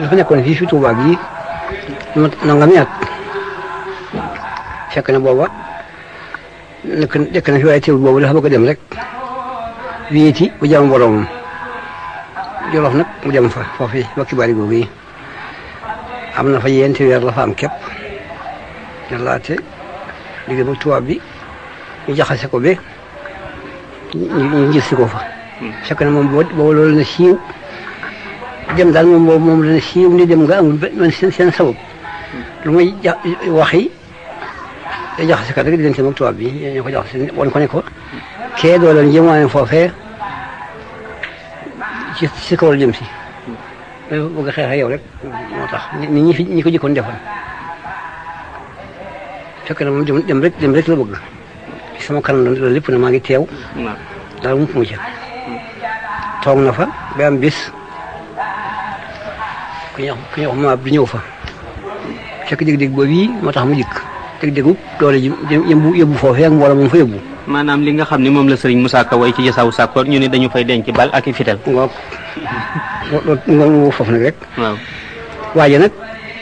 dafa nekkoon fii fi Touba gii nangami at fekk na booba nekk na fi waaye teewul boobu dafa bëgg a dem rek wéeti bu jàmm boromam Jolof nag mu dem fa foofu ba kibaari googu yi am na fa yenti weer la fa am képp yàllaate liggéey ba tubaab bi ñu jaxase ko ba ñu gis si ko fa fekk na moom boobu loolu na siiw dem daal moom dana siiw ni dem nga amul man seen sabab lu muy waxi te jaxase kat rek di leen seen ak tubaab bi ñu ko jaxase woon ko ne ko kee doo leen jëmwaane foofee ci kaw la jëm si bëgg a xeex ak yow rek moo tax ñi ko jëkkoon defoon fekk na moom dem rek la bëgg sama kanam loolu lépp na maa ngi teew daal mu ca toog na fa ba am bis ku ñuy wax ma bi ñëw fa fekk dégg-dégg boobu yi moo tax mu dikk dégg-déggu doole ji yóbbu foofee ak mbooloo moom fa yóbbu maanaam li nga xam ne moom la Serigne Moussa Ka way ci Jasaawu Sakkoor ñu ne dañu fay denc bal ak i fital loolu foofu nag rek waaw waaye nag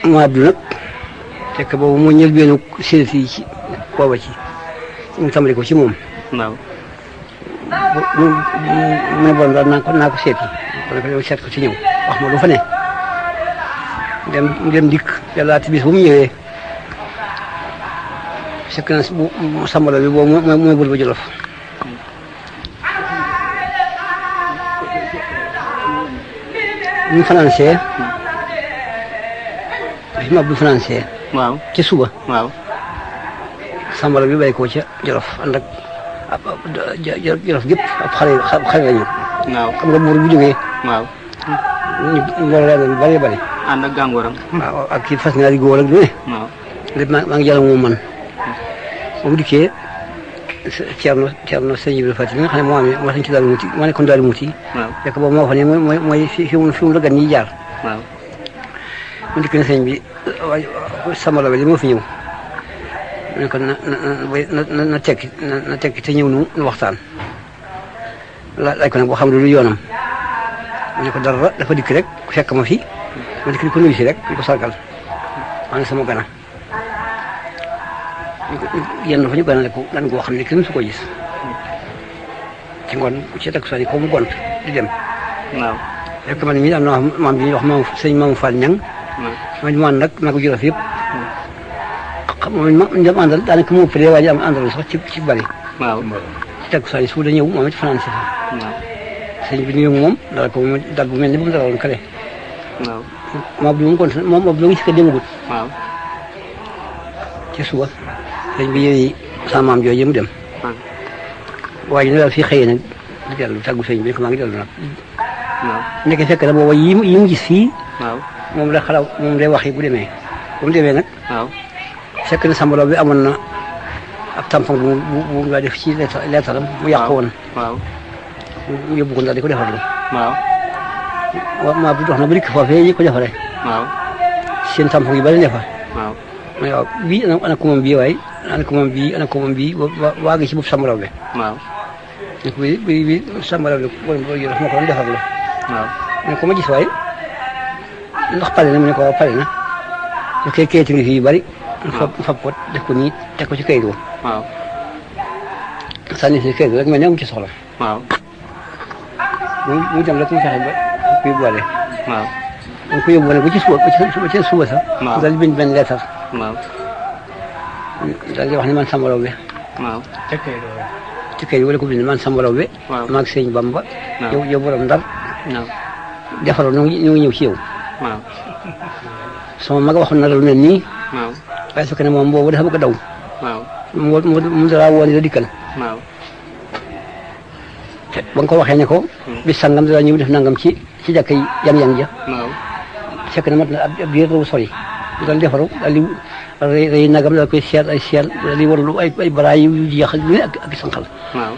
ma Abdou nag fekk boobu moo ñël beenu séet yi ci booba ci ñu tàmbali ko ci moom waaw mu ne borom daal naa ko seet yi kon ko seet ko ci ñëw wax ma lu fa ne dem dikk yàlla ti bis bu mu ñëwee fekk na bu sambalo bi boobu mooy bul ba Jolof ñu financé bi ma bu financé waaw ci suba waaw sambalo bi bay ko ca Jolof ànd ak Jolof gépp ab xale la ñu waaw xam nga buur bu jógee waaw ñu loolu bari bari ànd ak gàngooram waaw ak kii fas ñaari góor ak lu ne waaw lépp maa ngi jàll moom man ba mu dikkee Ceerno sëñ Ibrahima Fati mi nga xam ne moo amee moo sañ ci Daaru Muti moo nekkoon Daaru Muti fekk boobu moo fa ne mooy fi mu la gan ñi jaar waaw mu dikk ne sëñ bi samalo bi li moo fi ñëw mu ne ko na tekki te ñëw nu waxtaan laaj ko nag boo xam ne lu yoonam mu ne ko dara dafa dikk rek fekk ma fi ma dikk di ko nuyu si rek di ko sargal maa ngi sama gana yenn fa ñu ganale ko gan goo xam ne kenn su ko gis ci ngoon ci takkusaan yi ko mu gont di dem waaw fekk man mii am na maam bi ñuy wax sëñ Maamu Fall Ñang man nag maa ko Jolof yëpp moom dem àndal daanaka mu ëpp waa ji am àndal sax ci bari waaw ci takkusaan yi su da ñëw moom it fanaan si fa waaw sëñ bi ñëw moom dara ko mu dal bu mel ni bu mu dalaloon kale waaw moom bi moom gont moom doo ngi si ko demagut waaw ci suba sëñ bi yéen sama maam jooju mu dem waaye ñu daal fii xëyee nag di dellu tàggu sëñ bi ko maa ngi dellu nag waaw nekk fekk na booba yi mu gis fii waaw moom la xalaw moom lay wax yi bu demee nag waaw fekk na sambalo bi amoon na ab tampon bu nga def ci leetaram mu yàqu woon waaw mu yóbbu ko ndax di ko defarlu waaw maa bi dox na ba dikk foofee yi ko defaree waaw seen tampon yi bari ne fa waaw ma ne waaw bii ana ko moom bii waaye ana ko moom bii waa gi ci bopp sambalo bi waaw ne ko bi sambalo bi moo ko doon defarlu waaw ne ko ma gis waaye ndax pare na mu ne ko waaw pare na su kay kayit ngi fi yu bari fab ko def ko nii teg ko ci kayit woo waaw sànni si kayit rek mel ne amu ci soxla waaw mu dem rek mu fexe ba kuy boole waaw dañ ko yóbbu woon ba ci suba sax daal di bind benn leetar waaw daal di wax ne man Samba Laobé waaw ci kayit wala ko bind man Samba Laobé maag Sëñ Bamba yow borom Ndar defaroo ñu ngi ñëw ci yow waaw sama mag waxoon na la lu mel nii waaw waaye fekk ne moom boobu dafa bëgg a daw waaw mu dara woon la dikkal waaw ba nga ko waxee ne ko bis sangam dara ñëw def nangam ci jàkka yi yang ja waaw fekk na mat na ab biir lu sori daal defaru daal di rëy nagam daal koy seet ay seet daal di warlu ay baraay yu jeex ak sanqal waaw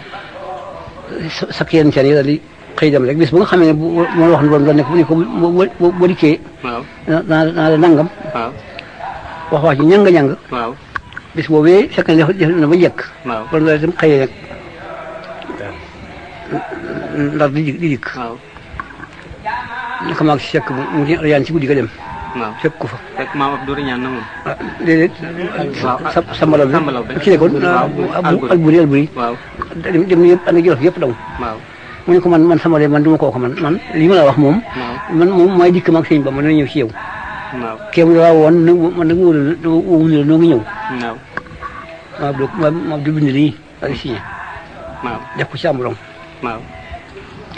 sakk yenn seen yi daal di xëy dem rek bis bu nga xamee ne moo wax ne doon ne ko boo dikkee naa la nangam wax ji ñanga waaw bis boobee fekk na def na ba njëkk bon loolu itam xëyee nag ndar di dikk naka maag si fekk mu yaan ci guddi ga dem waaw fekk ko fa fekk maam Abdou ñaan na moom. ah déedéet sambalaw bi ki ne kon alburi waaw dem yëpp ànd ak Jolof yëpp daw waaw mu ne ko man sama de man du ma kooku man li ma la wax moom man moom mooy dikk maag sëñ ba ma dana ñëw ci yow waaw kéem la woon man nag wóolu la noo ngi ñëw waaw ma Abdou bind lii ak signé waaw def ko ci ambulong waaw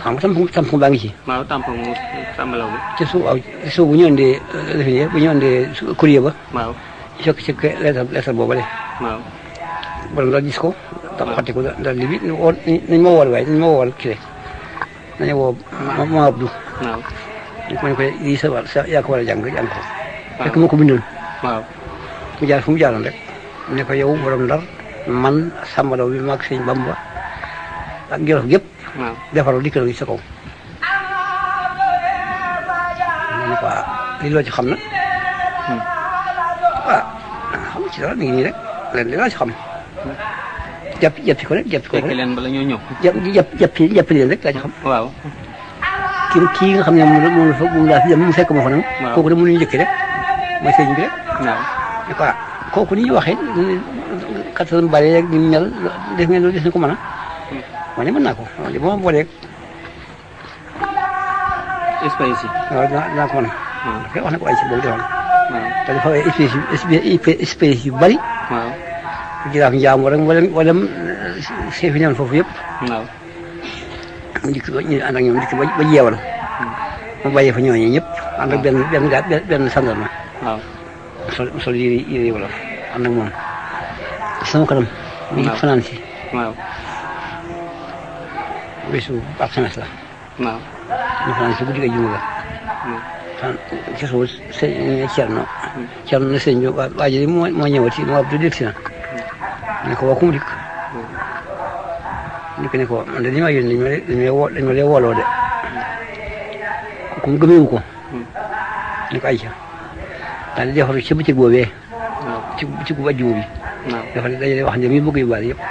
xam nga tampon baa ngi ci waaw tampon mu sambalaw bi ci suuf waaw ci suuf bu ñu andee defe bu ñu andee courrier ba waaw fekk ci lettre booba de waaw borom daal gis ko da xati ko daal li bi nañ ma wool waaye nañ ma wool kii nañu woo ma Abdou waaw ñu ko lii sa yaa ko war a jàng ko fekk moo ko bindoon waaw mu jaar fu mu jaaroon rek ne ko yow borom Ndar man sambalaw bi maag sëñ Bamba ak Jolof gépp waaw defaral dikk na sa kaw ne ko li loo ci xam na xam ci dara mi ngi nii rek leen li laa ci xam jàppi ko rek fekk leen bala ñoo ñëw jàppi leen rek laa ci xam waaw kii nga xam ne moom laa fi dem mu fekk ma fa nag kooku de mënuñu njëkki rek mooy sëñ bi rek waaw ne ko kooku ni ñu waxee kattan bari rek ni mu mel def ngeen loolu des na ko mën a ma ne mën naa ko li ma booleeg espèce yi waaw dinaa ko mën a wax na ko ay ci boobu defoon te dafa ay espèce yu bari waaw jiraaf njaam wala chef yi newoon foofu yëpp waaw mu dikk ñu ànd ak ñoom dikk ba jeewal mu bàyyee fa ñooñu ñëpp ànd ak benn sandarma waaw sol yére wolof ànd ak moom sama kanam mu ngi fanaan si waaw bésu alxames la waaw ñu fanaan si guddi ga juma ga fan ci suuf Cerno na sëñ bi waa ji moo ñëwati moo Abdou dégg si na ne ko waa ku mu dikk ne ko man de li ma yónni dañ ma lee wooloo de ku mu gëmeewu ko ne ko ayca daal di defar ci bëccëg boobee ci bëccëgu ajjuma bi dafa dajale wax ne mi bëgg yu bari yëpp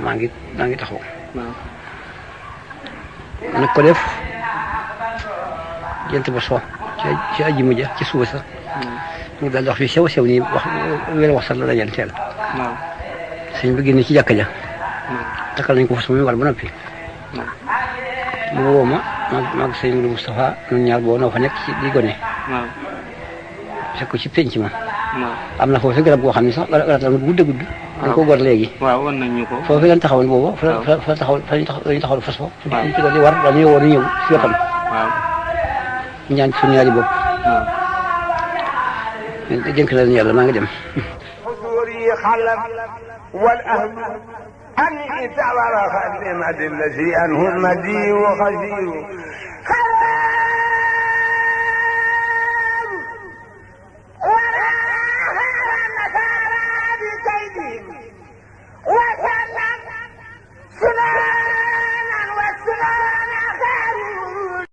maa ngi taxaw nag ko def jant ba so ci ajjuma ja ci suba sax ñu daal di wax fi sew nii wax sax la dajal teel sëñ bi génn ci jàkka ja takkal nañ ko fas muy war ba noppi mu woo ma maag sëñ Modou Moustapha ñun ñaar boo noo fa nekk ci di gone fekk ko ci penc ma am na foofu garab goo xam ne sax garab la gudd dañ ko gor léegi waaw wan nañ ñu ko foofu lañ taxawoon booba fa lañu taxaw fas fa ñu ci di war dañuy woo ñu ñëw si wetam ñaan suñu ñaari bopp dénk na leen yàlla maa ngi dem والأهل أن اعتبر خدمة الذي أنه المدي وخزير ولا خير النصارى بكيدهم